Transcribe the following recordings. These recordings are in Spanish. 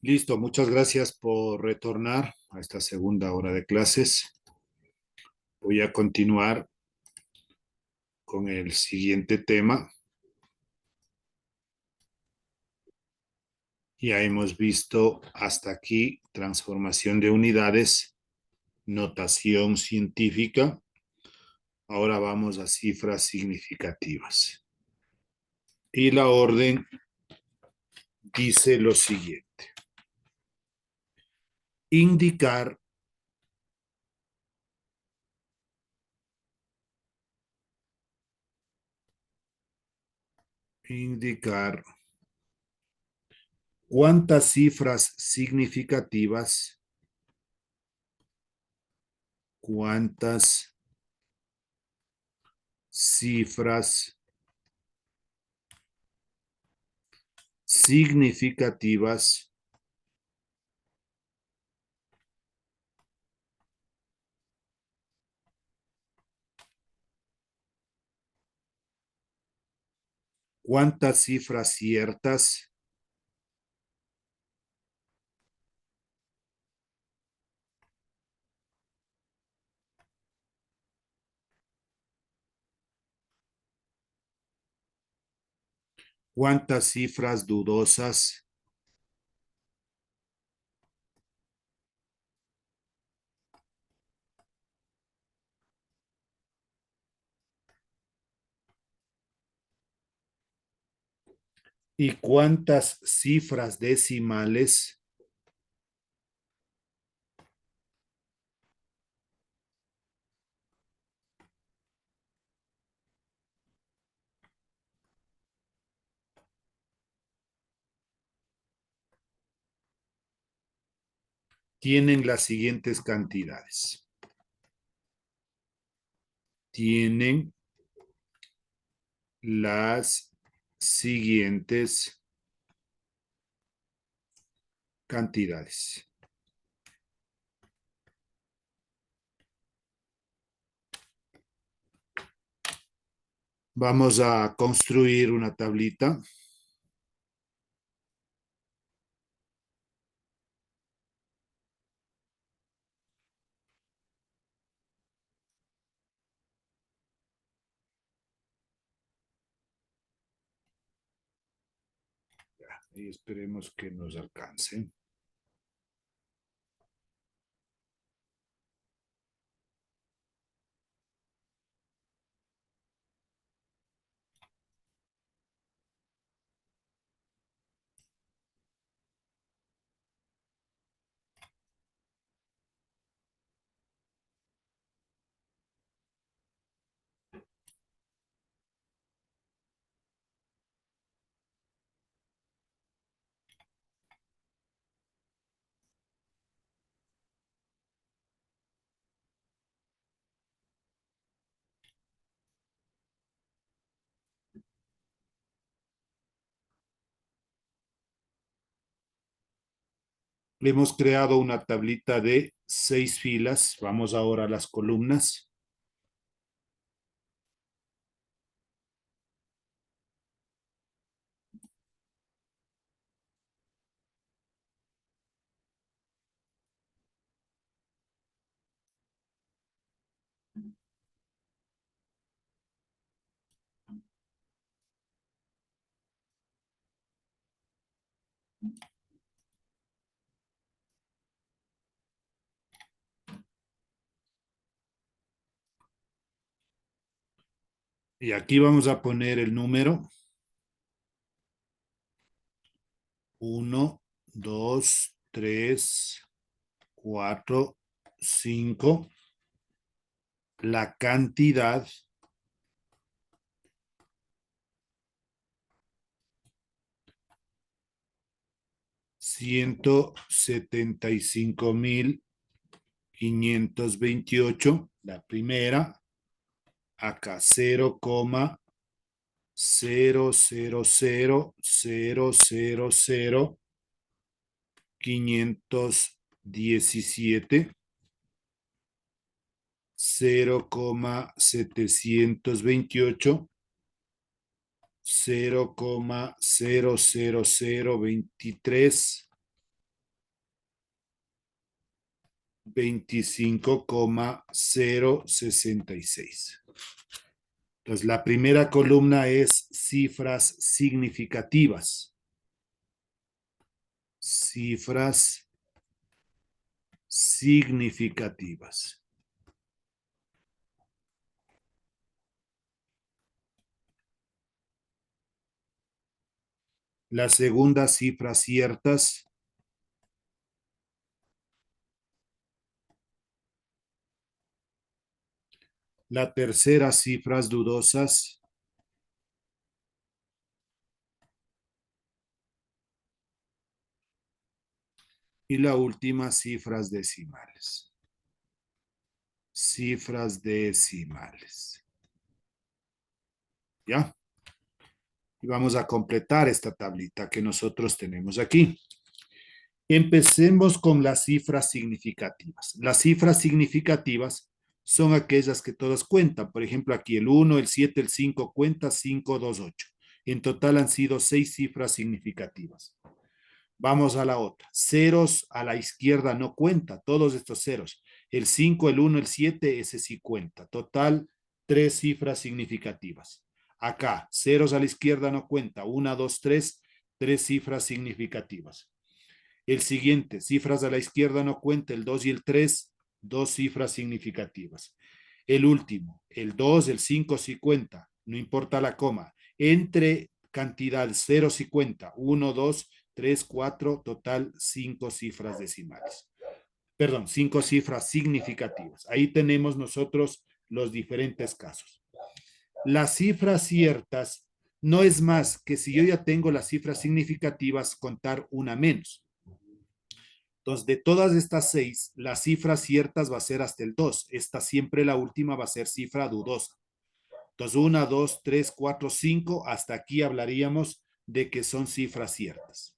Listo, muchas gracias por retornar a esta segunda hora de clases. Voy a continuar con el siguiente tema. Ya hemos visto hasta aquí transformación de unidades, notación científica. Ahora vamos a cifras significativas. Y la orden dice lo siguiente. Indicar cuántas cifras significativas, cuántas cifras significativas cuántas cifras ciertas cuántas cifras dudosas y cuántas cifras decimales tienen las siguientes cantidades. Tienen las siguientes cantidades. Vamos a construir una tablita. Y esperemos que nos alcance. Hemos creado una tablita de 6 filas. Vamos ahora a las columnas. Y aquí vamos a poner el número 1, 2, 3, 4, 5. La cantidad 175.528. La primera, acá 0,000000517, 0,728, 0,00023, 25,066. Entonces, la primera columna es cifras significativas. Cifras significativas. La segunda, cifras ciertas. La tercera, cifras dudosas. Y la última, cifras decimales. Cifras decimales. ¿Ya? Y vamos a completar esta tablita que nosotros tenemos aquí. Empecemos con las cifras significativas. Las cifras significativas son aquellas que todas cuentan. Por ejemplo, aquí el 1, el 7, el 5 cuenta, 5, 2, 8. En total han sido 6 cifras significativas. Vamos a la otra. Ceros a la izquierda no cuenta, todos estos ceros. El 5, el 1, el 7, ese sí cuenta. Total, 3 cifras significativas. Acá, ceros a la izquierda no cuenta. 1, 2, 3, 3 cifras significativas. El siguiente, cifras a la izquierda no cuenta. El 2 y el 3, 2 cifras significativas. El último, el 2, el 5 sí cuenta, no importa la coma. Entre cantidad 0 sí cuenta. 1, 2, 3, 4, total 5 cifras decimales. Perdón, 5 cifras significativas. Ahí tenemos nosotros los diferentes casos. Las cifras ciertas no es más que si yo ya tengo las cifras significativas, contar una menos. Entonces, de todas estas 6, las cifras ciertas va a ser hasta el 2. Esta siempre la última va a ser cifra dudosa. Entonces, 1, 2, 3, 4, 5, hasta aquí hablaríamos de que son cifras ciertas.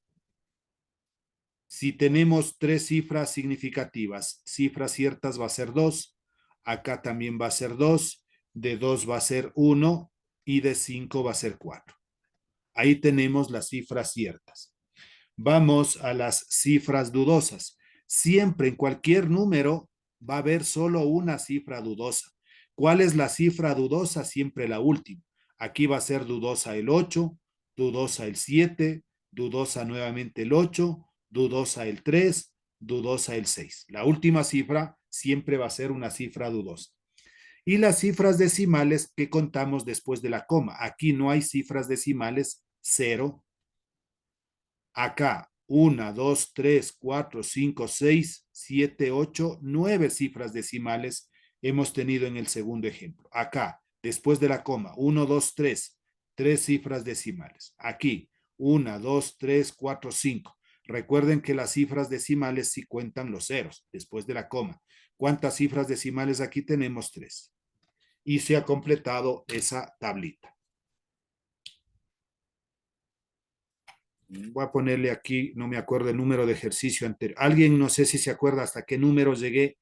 Si tenemos 3 cifras significativas, cifras ciertas va a ser 2, acá también va a ser 2, de 2 va a ser 1 y de 5 va a ser 4. Ahí tenemos las cifras ciertas. Vamos a las cifras dudosas. Siempre en cualquier número va a haber solo una cifra dudosa. ¿Cuál es la cifra dudosa? Siempre la última. Aquí va a ser dudosa el 8, dudosa el 7, dudosa nuevamente el 8, dudosa el 3, dudosa el 6. La última cifra siempre va a ser una cifra dudosa. Y las cifras decimales que contamos después de la coma. Aquí no hay cifras decimales, 0. Acá, 1, 2, 3, 4, 5, 6, 7, 8, 9 cifras decimales hemos tenido en el segundo ejemplo. Acá, después de la coma, 1, 2, 3, 3 cifras decimales. Aquí, 1, 2, 3, 4, 5. Recuerden que las cifras decimales sí cuentan los ceros después de la coma. ¿Cuántas cifras decimales aquí tenemos? 3. Y se ha completado esa tablita. Voy a ponerle aquí, no me acuerdo el número de ejercicio anterior. ¿Alguien no sé si se acuerda hasta qué número llegué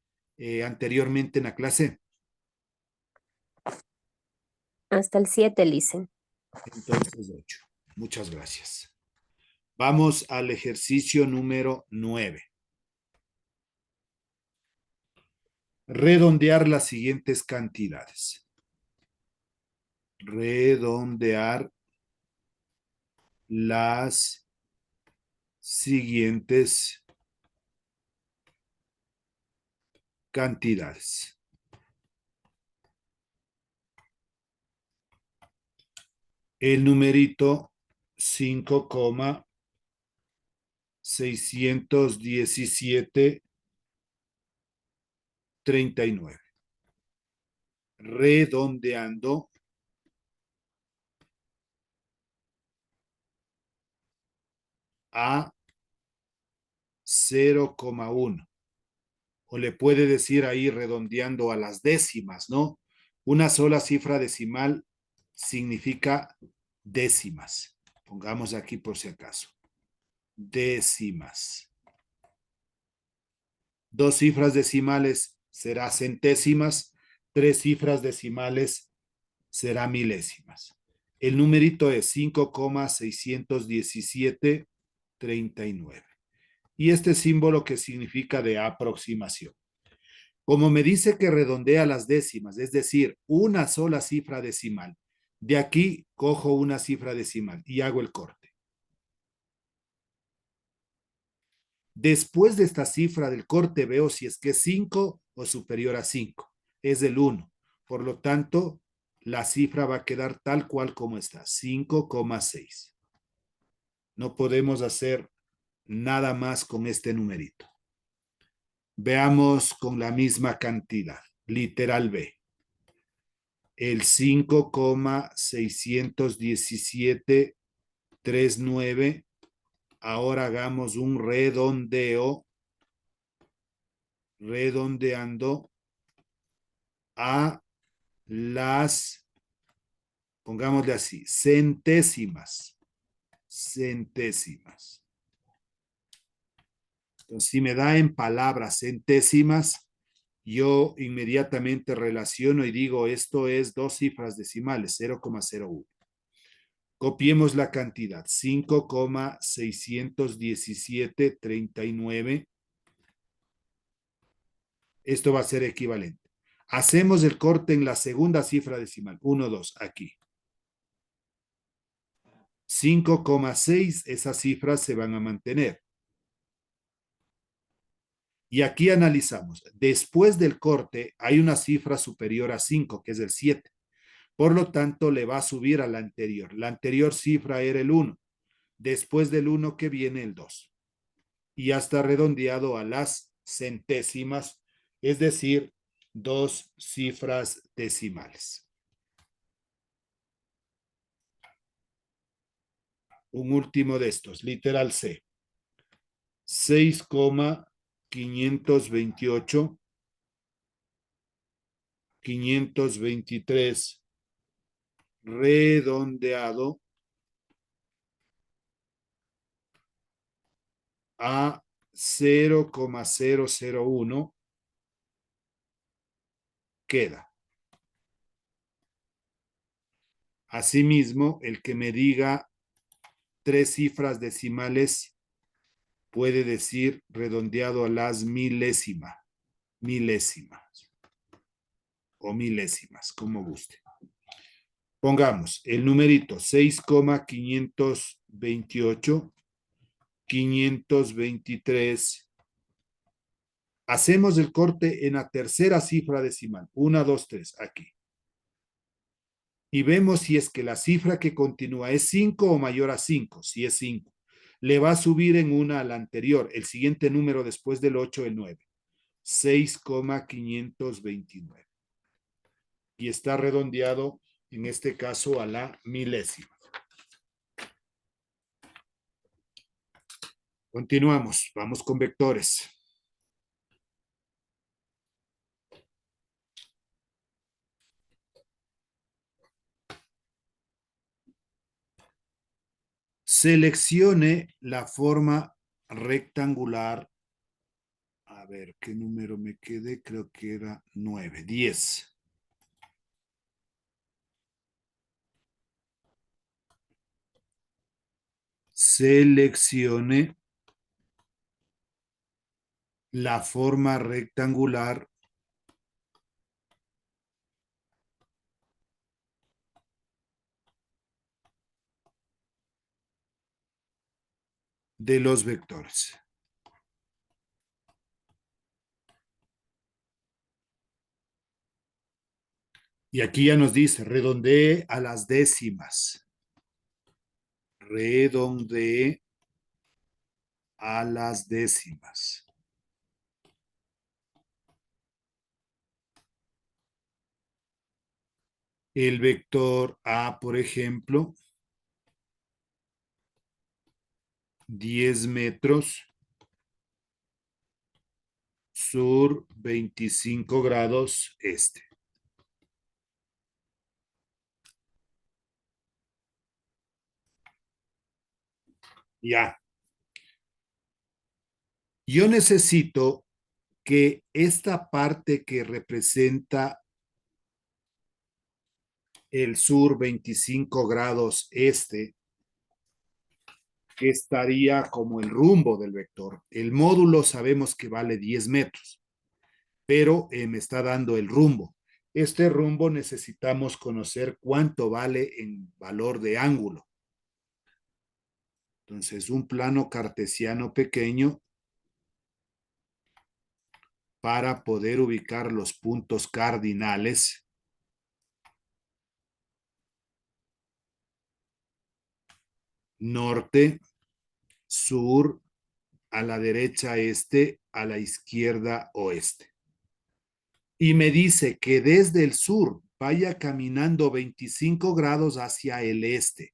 anteriormente en la clase? Hasta el 7, Lisen. Entonces, 8. Muchas gracias. Vamos al ejercicio número 9. Redondear las siguientes cantidades. Redondear las siguientes cantidades. El numerito 5,617,39. Redondeando a 0,1. O le puede decir ahí redondeando a las décimas, ¿no? Una sola cifra decimal significa décimas. Pongamos aquí por si acaso. Décimas. 2 cifras decimales será centésimas. 3 cifras decimales será milésimas. El numerito es 5,617,39. Y este símbolo que significa de aproximación. Como me dice que redondea las décimas, es decir, una sola cifra decimal, de aquí cojo una cifra decimal y hago el corte. Después de esta cifra del corte veo si es que es 5 o superior a 5. Es el 1. Por lo tanto, la cifra va a quedar tal cual como está, 5,6. No podemos hacer nada más con este numerito. Veamos con la misma cantidad, literal B. El 5,617,39. Ahora hagamos un redondeo, redondeando a las, pongámosle así, centésimas. Centésimas. Entonces, si me da en palabras centésimas, yo inmediatamente relaciono y digo, esto es dos cifras decimales, 0,01. Copiemos la cantidad, 5,617,39. Esto va a ser equivalente. Hacemos el corte en la segunda cifra decimal, 1, 2, aquí. 5,6, esas cifras se van a mantener. Y aquí analizamos. Después del corte hay una cifra superior a 5, que es el 7. Por lo tanto, le va a subir a la anterior. La anterior cifra era el 1. Después del 1 que viene el 2. Y ya está redondeado a las centésimas, es decir, dos cifras decimales. Un último de estos, literal C. 6,528, 523 redondeado a 0,001 queda. Asimismo, el que me diga tres cifras decimales puede decir redondeado a las milésimas o milésimas, como guste. Pongamos el numerito 6,528, 523. Hacemos el corte en la tercera cifra decimal, 1, 2, 3, aquí. Y vemos si es que la cifra que continúa es 5 o mayor a 5, si es 5. Le va a subir en una a la anterior, el siguiente número después del 8, el 9. 6,529. Y está redondeado, en este caso, a la milésima. Continuamos, vamos con vectores. Seleccione la forma rectangular. A ver, ¿qué número me quedé? Creo que era 9, 10. Seleccione la forma rectangular de los vectores. Y aquí ya nos dice, redondee a las décimas. Redondee a las décimas. El vector A, por ejemplo, 10 metros, sur 25 grados este. Ya. Yo necesito que esta parte que representa el sur 25 grados este, que estaría como el rumbo del vector. El módulo sabemos que vale 10 metros. pero me está dando el rumbo. Este rumbo necesitamos conocer cuánto vale en valor de ángulo. Entonces, un plano cartesiano pequeño para poder ubicar los puntos cardinales. Norte, sur, a la derecha este, a la izquierda oeste. Y me dice que desde el sur vaya caminando 25 grados hacia el este.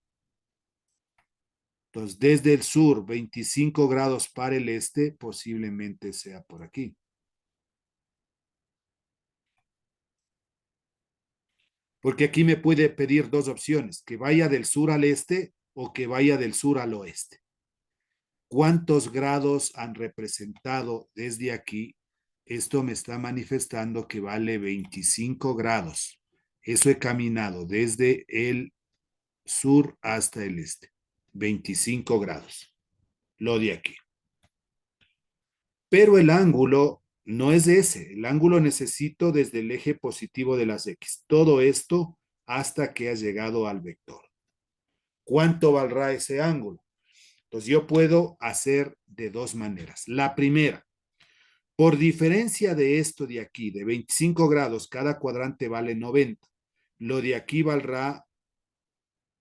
Entonces, desde el sur, 25 grados para el este, posiblemente sea por aquí. Porque aquí me puede pedir dos opciones, que vaya del sur al este o que vaya del sur al oeste. ¿Cuántos grados han representado desde aquí? Esto me está manifestando que vale 25 grados. Eso he caminado desde el sur hasta el este. 25 grados. Lo de aquí. Pero el ángulo no es ese. El ángulo necesito desde el eje positivo de las X. Todo esto hasta que has llegado al vector. ¿Cuánto valdrá ese ángulo? Entonces yo puedo hacer de dos maneras. La primera, por diferencia de esto de aquí, de 25 grados, cada cuadrante vale 90. Lo de aquí valdrá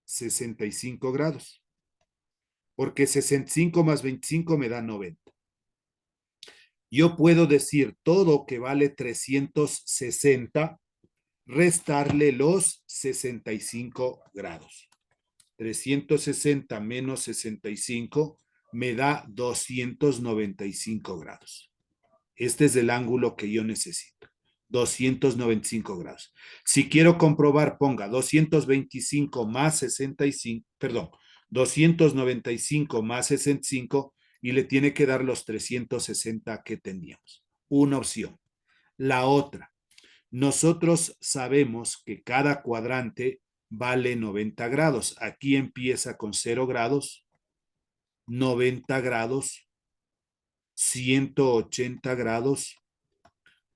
65 grados. Porque 65 más 25 me da 90. Yo puedo decir todo que vale 360, restarle los 65 grados. 360 menos 65 me da 295 grados. Este es el ángulo que yo necesito. 295 grados. Si quiero comprobar, ponga 225 más 65, perdón, 295 más 65 y le tiene que dar los 360 que teníamos. Una opción. La otra, nosotros sabemos que cada cuadrante vale 90 grados. Aquí empieza con 0 grados, 90 grados, 180 grados,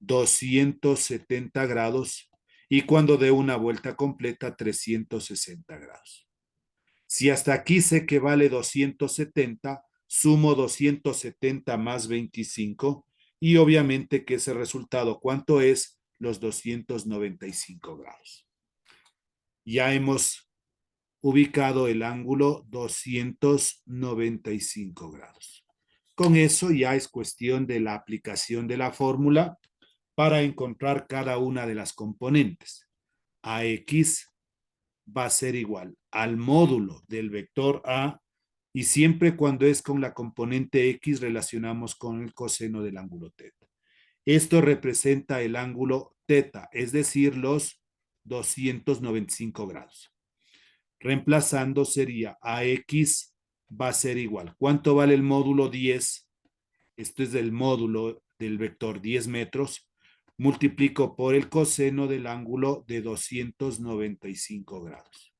270 grados y cuando dé una vuelta completa 360 grados. Si hasta aquí sé que vale 270, sumo 270 más 25 y obviamente que ese resultado, ¿cuánto es? Los 295 grados. Ya hemos ubicado el ángulo 295 grados. Con eso ya es cuestión de la aplicación de la fórmula para encontrar cada una de las componentes. AX va a ser igual al módulo del vector A y siempre cuando es con la componente X relacionamos con el coseno del ángulo teta. Esto representa el ángulo teta, es decir, los 295 grados. Reemplazando sería AX va a ser igual. ¿Cuánto vale el módulo 10? Esto es del módulo del vector 10 metros. Multiplico por el coseno del ángulo de 295 grados.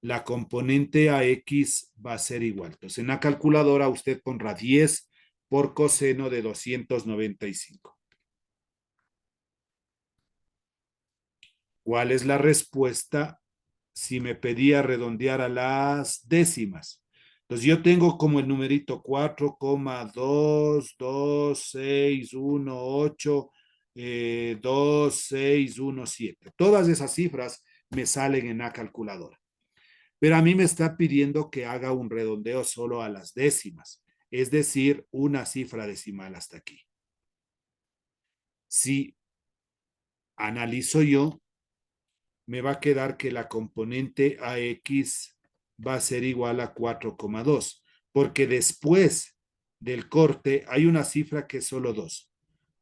La componente AX va a ser igual. Entonces, en la calculadora usted pondrá 10 por coseno de 295. ¿Cuál es la respuesta si me pedía redondear a las décimas? Entonces yo tengo como el numerito 4,22618 2617. Todas esas cifras me salen en la calculadora. Pero a mí me está pidiendo que haga un redondeo solo a las décimas, es decir, una cifra decimal hasta aquí. Si analizo yo, me va a quedar que la componente AX va a ser igual a 4,2, porque después del corte hay una cifra que es solo 2.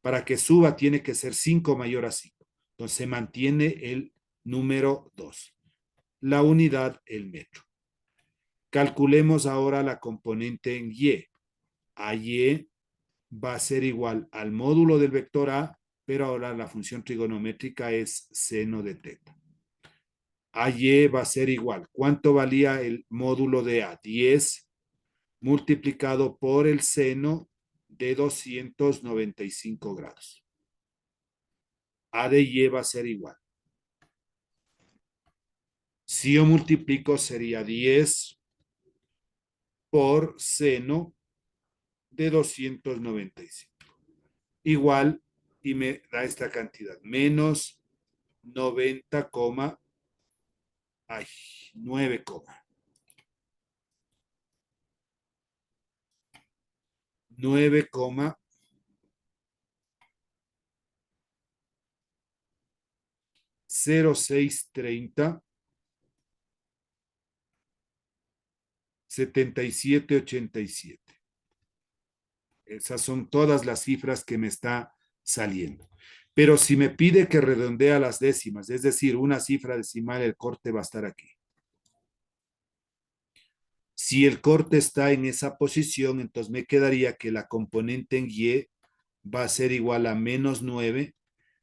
Para que suba tiene que ser 5 mayor a 5. Entonces se mantiene el número 2. La unidad, el metro. Calculemos ahora la componente en Y. AY va a ser igual al módulo del vector A, pero ahora la función trigonométrica es seno de teta. AY va a ser igual. ¿Cuánto valía el módulo de A? 10 multiplicado por el seno de 295 grados. A de Y va a ser igual. Si yo multiplico sería 10 por seno de 295. Igual, y me da esta cantidad, menos 90, ay, 9, 9,0630 7787. Esas son todas las cifras que me está saliendo. Pero si me pide que redondee a las décimas, es decir, una cifra decimal, el corte va a estar aquí. Si el corte está en esa posición, entonces me quedaría que la componente en Y va a ser igual a menos 9.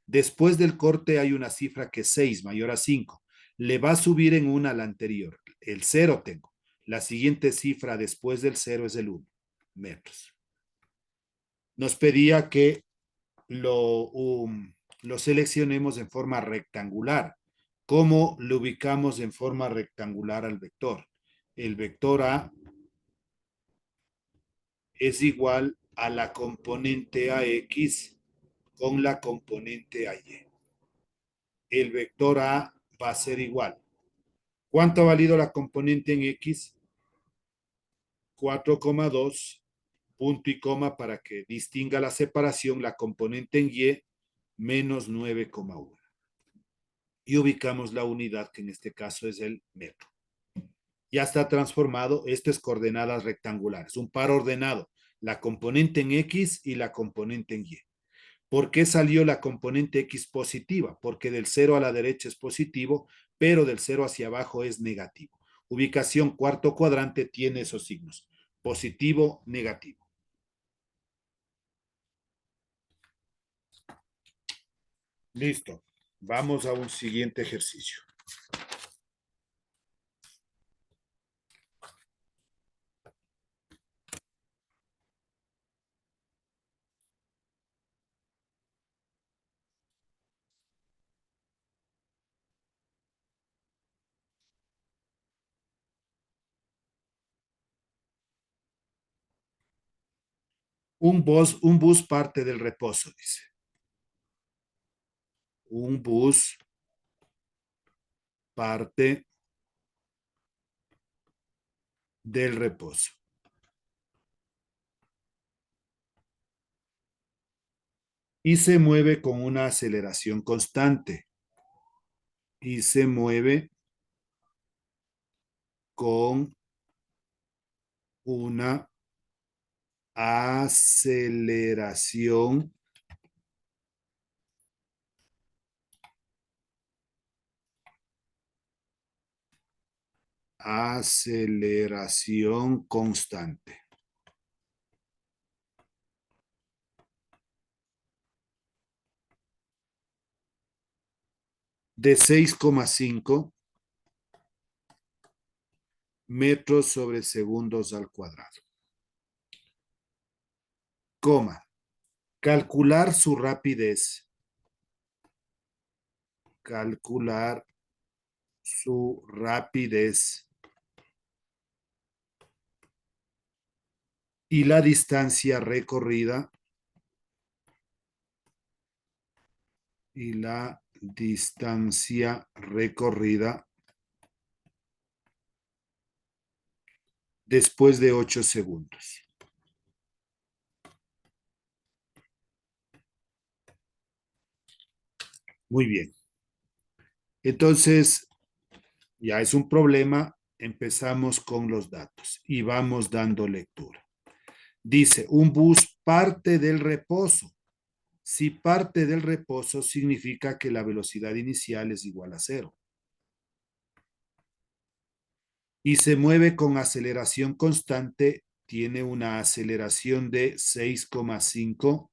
Después del corte hay una cifra que es 6, mayor a 5. Le va a subir en una a la anterior. El 0 tengo. La siguiente cifra después del 0 es el 1, metros. Nos pedía que lo seleccionemos en forma rectangular. ¿Cómo lo ubicamos en forma rectangular al vector? El vector A es igual a la componente AX con la componente AY. El vector A va a ser igual. ¿Cuánto ha valido la componente en X? 4,2, punto y coma para que distinga la separación, la componente en Y, menos 9,1. Y ubicamos la unidad, que en este caso es el metro. Ya está transformado, esto es coordenadas rectangulares, un par ordenado, la componente en X y la componente en Y. ¿Por qué salió la componente X positiva? Porque del 0 a la derecha es positivo, pero del 0 hacia abajo es negativo. Ubicación cuarto cuadrante tiene esos signos, positivo, negativo. Listo. Vamos a un siguiente ejercicio. Un bus parte del reposo, dice. Un bus parte del reposo. Y se mueve con una aceleración constante. Y se mueve con una aceleración constante. De 6,5 metros sobre segundos al cuadrado. Coma. Calcular su rapidez. Calcular su rapidez y la distancia recorrida después de 8 segundos. Muy bien. Entonces, ya es un problema. Empezamos con los datos y vamos dando lectura. Dice, un bus parte del reposo. Si parte del reposo, significa que la velocidad inicial es igual a 0. Y se mueve con aceleración constante, tiene una aceleración de 6,5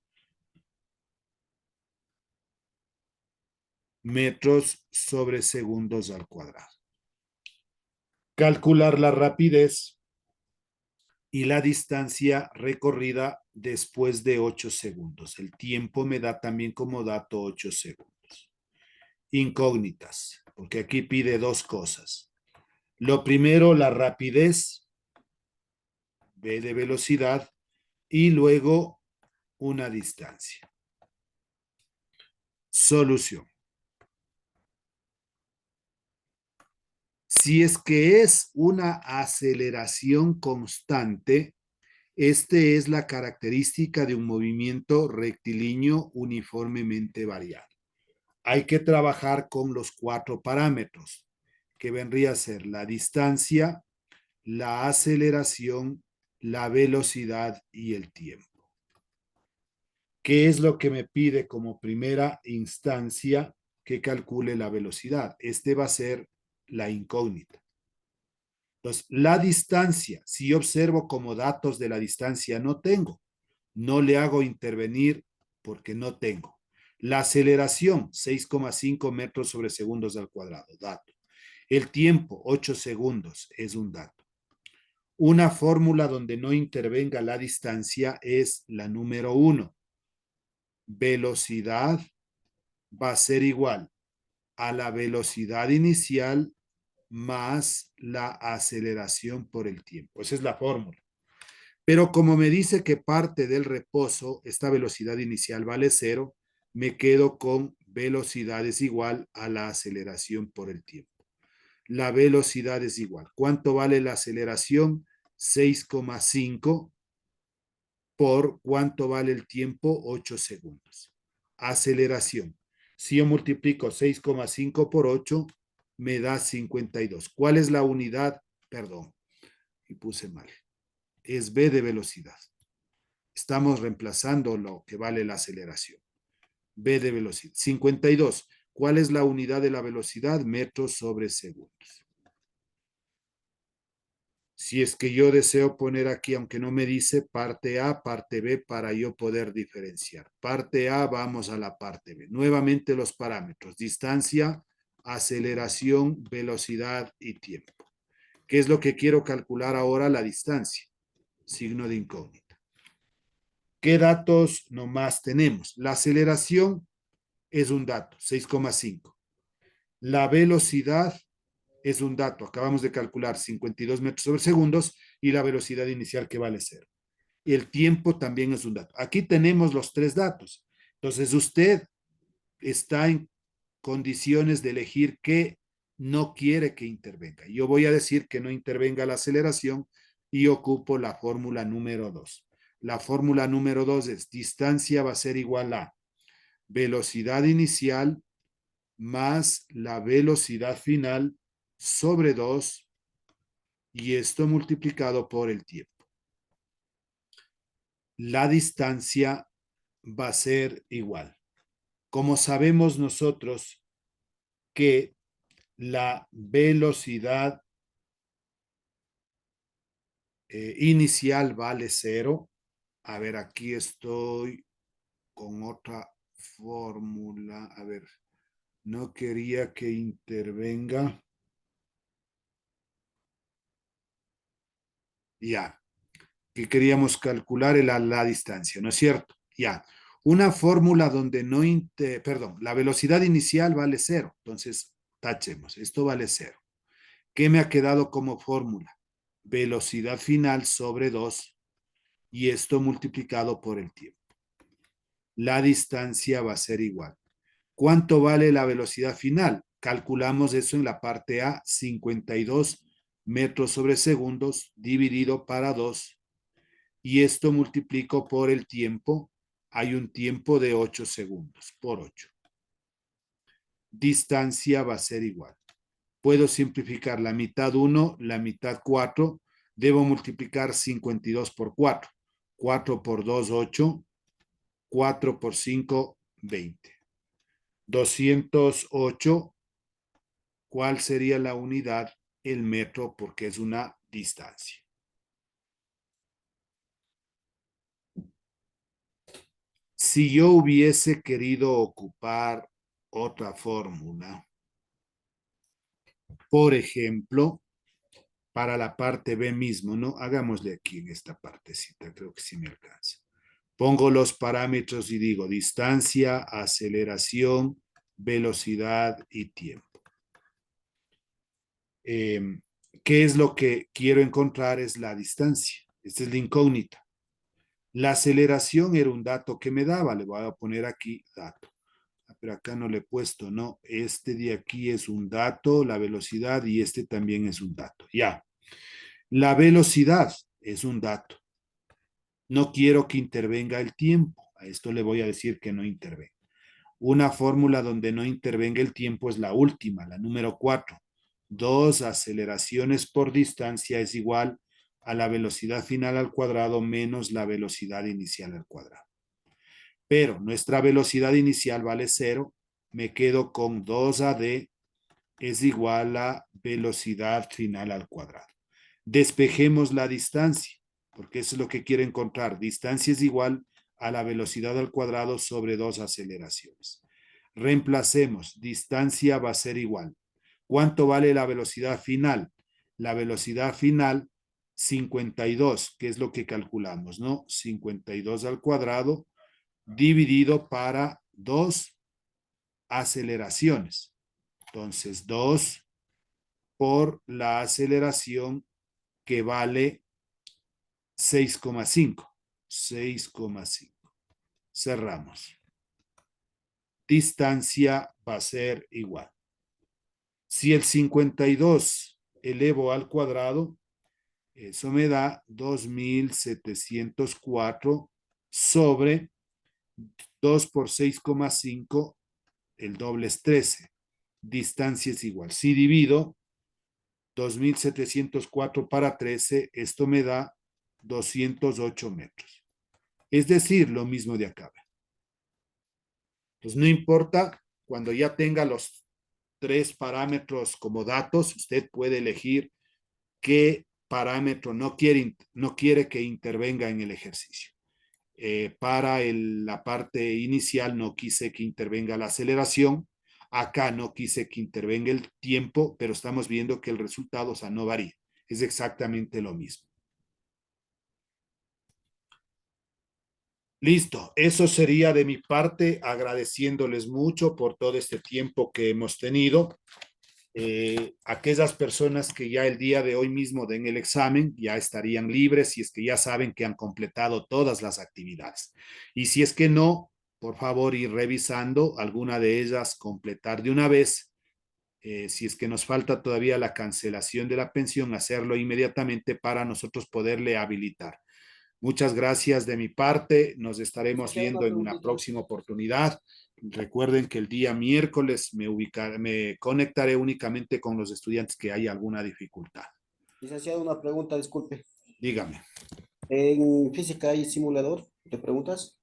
metros sobre segundos al cuadrado. Calcular la rapidez y la distancia recorrida después de 8 segundos. El tiempo me da también como dato 8 segundos. incógnitas, porque aquí pide dos cosas. Lo primero, la rapidez, v de velocidad, y luego una distancia. Solución. Si es que es una aceleración constante, este es la característica de un movimiento rectilíneo uniformemente variable. Hay que trabajar con los 4 parámetros, que vendría a ser la distancia, la aceleración, la velocidad y el tiempo. ¿Qué es lo que me pide como primera instancia que calcule la velocidad? Este va a ser la incógnita. Entonces, la distancia, si observo como datos de la distancia no tengo, no le hago intervenir porque no tengo. La aceleración, 6,5 metros sobre segundos al cuadrado, dato. El tiempo, 8 segundos, es un dato. Una fórmula donde no intervenga la distancia es la número 1. Velocidad va a ser igual a la velocidad inicial más la aceleración por el tiempo. Esa es la fórmula. Pero como me dice que parte del reposo, esta velocidad inicial vale 0, me quedo con velocidad es igual a la aceleración por el tiempo. La velocidad es igual. ¿Cuánto vale la aceleración? 6,5 por cuánto vale el tiempo, 8 segundos. Aceleración. Si yo multiplico 6,5 por 8, me da 52. ¿Cuál es la unidad? Perdón, y puse mal. Es v de velocidad. Estamos reemplazando lo que vale la aceleración. V de velocidad. 52. ¿Cuál es la unidad de la velocidad? Metros sobre segundos. Si es que yo deseo poner aquí, aunque no me dice parte A, parte B, para yo poder diferenciar. Parte A, vamos a la parte B. Nuevamente los parámetros: distancia, aceleración, velocidad y tiempo. ¿Qué es lo que quiero calcular ahora? La distancia. Signo de incógnita. ¿Qué datos nomás tenemos? La aceleración es un dato, 6,5. La velocidad es un dato, acabamos de calcular 52 metros sobre segundos y la velocidad inicial que vale 0. Y el tiempo también es un dato. Aquí tenemos los 3 datos. Entonces usted está en condiciones de elegir qué no quiere que intervenga. Yo voy a decir que no intervenga la aceleración y ocupo la fórmula número 2. La fórmula número 2 es distancia va a ser igual a velocidad inicial más la velocidad final sobre 2 y esto multiplicado por el tiempo. La distancia va a ser igual. Como sabemos nosotros que la velocidad inicial vale 0, a ver, aquí estoy con otra fórmula, a ver, no quería que intervenga. Ya, que queríamos calcular la distancia, ¿no es cierto? Ya, una fórmula donde no, perdón, la velocidad inicial vale 0, entonces tachemos, esto vale 0. ¿Qué me ha quedado como fórmula? Velocidad final sobre 2 y esto multiplicado por el tiempo. La distancia va a ser igual. ¿Cuánto vale la velocidad final? Calculamos eso en la parte A, 52 metros sobre segundos dividido para 2 y esto multiplico por el tiempo. Hay un tiempo de 8 segundos por 8. Distancia va a ser igual. Puedo simplificar la mitad 1, la mitad 4. Debo multiplicar 52 por 4. 4 por 2, 8. 4 por 5, 20. 208. ¿Cuál sería la unidad? El metro, porque es una distancia. Si yo hubiese querido ocupar otra fórmula, por ejemplo, para la parte B mismo, ¿no? Hagámosle aquí en esta partecita, creo que sí me alcanza. Pongo los parámetros y digo distancia, aceleración, velocidad y tiempo. ¿Qué es lo que quiero encontrar? Es la distancia. Esta es la incógnita. La aceleración era un dato que me daba. Le voy a poner aquí dato. Pero acá no le he puesto, no. Este de aquí es un dato, la velocidad, y este también es un dato. Ya. La velocidad es un dato. No quiero que intervenga el tiempo. A esto le voy a decir que no intervenga. Una fórmula donde no intervenga el tiempo es la última, la número 4. 2 aceleraciones por distancia es igual a la velocidad final al cuadrado menos la velocidad inicial al cuadrado. Pero nuestra velocidad inicial vale 0. Me quedo con 2AD es igual a velocidad final al cuadrado. Despejemos la distancia, porque eso es lo que quiero encontrar. Distancia es igual a la velocidad al cuadrado sobre 2 aceleraciones. Reemplacemos, distancia va a ser igual. ¿Cuánto vale la velocidad final? La velocidad final, 52, que es lo que calculamos, ¿no? 52 al cuadrado dividido para 2 aceleraciones. Entonces, 2 por la aceleración que vale 6,5. 6,5. Cerramos. Distancia va a ser igual. Si el 52 elevo al cuadrado, eso me da 2704 sobre 2 por 6,5, el doble es 13. Distancia es igual. Si divido 2704 para 13, esto me da 208 metros. Es decir, lo mismo de acá. Entonces, no importa, cuando ya tenga los 3 parámetros como datos, usted puede elegir qué parámetro no quiere que intervenga en el ejercicio. Para la parte inicial no quise que intervenga la aceleración, acá no quise que intervenga el tiempo, pero estamos viendo que el resultado, o sea, no varía, es exactamente lo mismo. Listo, eso sería de mi parte, agradeciéndoles mucho por todo este tiempo que hemos tenido. Aquellas personas que ya el día de hoy mismo den el examen ya estarían libres si es que ya saben que han completado todas las actividades. Y si es que no, por favor, ir revisando alguna de ellas, completar de una vez. Si es que nos falta todavía la cancelación de la pensión, hacerlo inmediatamente para nosotros poderle habilitar. Muchas gracias de mi parte. Nos estaremos viendo en una próxima oportunidad. Recuerden que el día miércoles me conectaré únicamente con los estudiantes que haya alguna dificultad. Licenciado, una pregunta, disculpe. Dígame. ¿En física hay simulador de preguntas?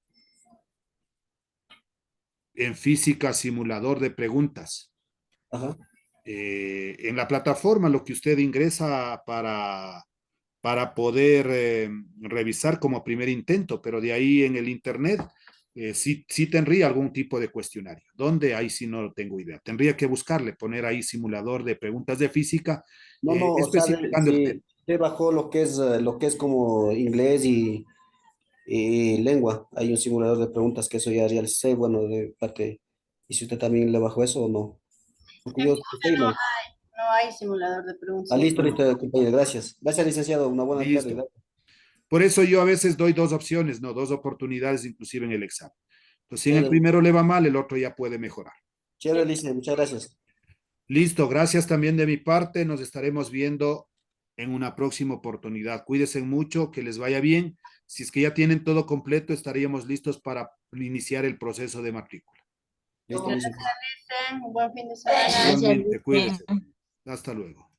En física, simulador de preguntas. Ajá. En la plataforma, lo que usted ingresa para poder revisar como primer intento, pero de ahí en el internet sí tendría algún tipo de cuestionario. ¿Dónde? Ahí sí no tengo idea. Tendría que buscarle, poner ahí simulador de preguntas de física, No, no, o sea, especificando el tema. si te bajó lo que es como inglés y lengua, hay un simulador de preguntas que eso ya realicé, bueno, de parte, ¿y si usted también le bajó eso o no? Porque En yo Chile estoy, no. no hay simulador de Ah, preguntas. listo, listo, compañero, gracias. Gracias, licenciado, una buena tarde. Listo. Por eso yo a veces doy 2 opciones, no 2 oportunidades inclusive en el examen. Entonces, si en el Chévere, primero le va mal, el otro ya puede mejorar. chévere, licenciado, muchas gracias. Listo, gracias también de mi parte. Nos estaremos viendo en una próxima oportunidad. Cuídense mucho, que les vaya bien. Si es que ya tienen todo completo, estaríamos listos para iniciar el proceso de matrícula. Listo, licenciado. Un buen fin de semana. Gracias, Igualmente, Vicente. cuídense. Hasta luego.